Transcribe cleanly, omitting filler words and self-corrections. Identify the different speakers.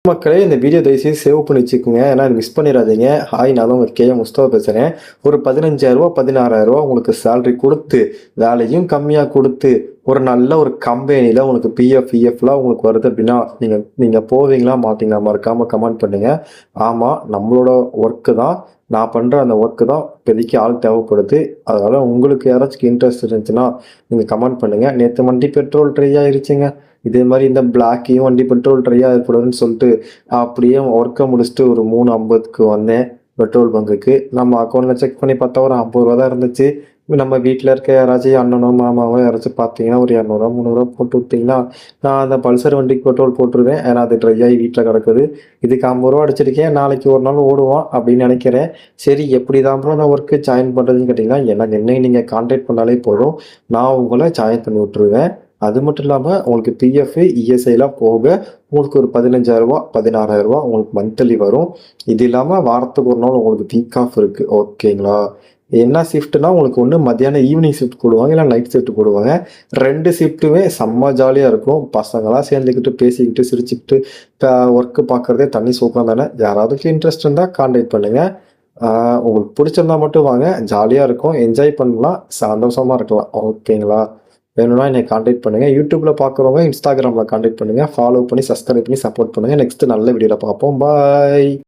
Speaker 1: மக்களே இந்த வீடியோ தயவுசெய்து சேவ் பண்ணி வச்சுக்கோங்க. ஏன்னா மிஸ் பண்ணிடாதீங்க. ஹாய், நான் தான் உங்க முஸ்தபா பேசுகிறேன். ஒரு 15,000 16,000 உங்களுக்கு சேலரி கொடுத்து, வேலையும் கம்மியாக கொடுத்து, ஒரு நல்ல ஒரு கம்பெனியில் உங்களுக்கு பிஎஃப் இஎஃப்லாம் உங்களுக்கு வருது அப்படின்னா நீங்கள் போவீங்களா மாட்டீங்களா? மறக்காமல் கமெண்ட் பண்ணுங்கள். ஆமாம், நம்மளோட ஒர்க்கு தான், நான் பண்ணுற அந்த ஒர்க்கு தான் இப்போதைக்கு ஆள் தேவைப்படுது. அதனால் உங்களுக்கு யாராச்சும் இன்ட்ரெஸ்ட் இருந்துச்சுன்னா நீங்கள் கமெண்ட் பண்ணுங்கள். நேற்று வண்டி பெட்ரோல் ட்ரை ஆயிருச்சுங்க. இதே மாதிரி இந்த பிளாக்கையும் வண்டி பெட்ரோல் ட்ரை ஆகக்கூடாதுன்னு சொல்லிட்டு அப்படியே ஒர்க்கை முடிச்சுட்டு ஒரு 3:50க்கு வந்தேன் பெட்ரோல் பங்குக்கு. நம்ம அக்கௌண்ட்டில் செக் பண்ணி பார்த்தா ஒரு 50 ரூபா தான் இருந்துச்சு. நம்ம வீட்டில் இருக்க யாராச்சும் அண்ணனோ மாமாவோ யாராச்சும் பார்த்தீங்கன்னா ஒரு 200 300 போட்டு விட்டிங்கன்னா நான் அந்த பல்சர் வண்டிக்கு பெட்ரோல் போட்டுருவேன். ஏன்னா அது ட்ரை ஆகி வீட்டில் கிடக்குது. இதுக்கு 50 ரூபா அடிச்சிருக்கேன், நாளைக்கு ஒரு நாள் ஓடுவோம் அப்படின்னு நினைக்கிறேன். சரி, எப்படி தான் அப்புறம் அந்த ஒர்க்கு ஜாயின் பண்ணுறதுன்னு கேட்டிங்கன்னா எனக்கு என்ன நீங்கள் கான்டாக்ட் பண்ணாலே போதும், நான் உங்களை ஜாயின் பண்ணி விட்டுருவேன். அது மட்டும் இல்லாமல் உங்களுக்கு பிஎஃப் இஎஸ்ஐலாம் போக உங்களுக்கு ஒரு 15,000 16,000 உங்களுக்கு மந்த்லி வரும். இது இல்லாமல் வாரத்துக்கு ஒரு நாள் உங்களுக்கு வீக் ஆஃப் இருக்குது. ஓகேங்களா? என்ன ஷிஃப்ட்னா உங்களுக்கு ஒன்று மத்தியானம் ஈவினிங் ஷிஃப்ட் போடுவாங்க, இல்லை நைட் ஷிஃப்ட் போடுவாங்க. 2 ஷிஃப்ட்டுமே செம்ம ஜாலியாக இருக்கும். பசங்களாம் சேர்ந்துக்கிட்டு பேசிக்கிட்டு சிரிச்சுக்கிட்டு இப்போ ஒர்க்கு பார்க்குறதே தனி சூப்பரம் தானே. யாராவதுக்கு இன்ட்ரெஸ்ட் இருந்தால் கான்டாக்ட் பண்ணுங்கள். உங்களுக்கு பிடிச்சிருந்தா மட்டும் வாங்க, ஜாலியாக இருக்கும், என்ஜாய் பண்ணலாம், சந்தோஷமாக இருக்கலாம். ஓகேங்களா? வேணும்னா என்னை கான்டாக்ட் பண்ணுங்கள். யூடியூப்பில் பார்க்குறவங்க இன்ஸ்டாகிராமில் கான்டாக்ட் பண்ணுங்கள். ஃபாலோ பண்ணி சப்ஸ்கிரைப் பண்ணி சப்போர்ட் பண்ணுங்கள். நெக்ஸ்ட்டு நல்ல வீடியோவில் பார்ப்போம். பாய்.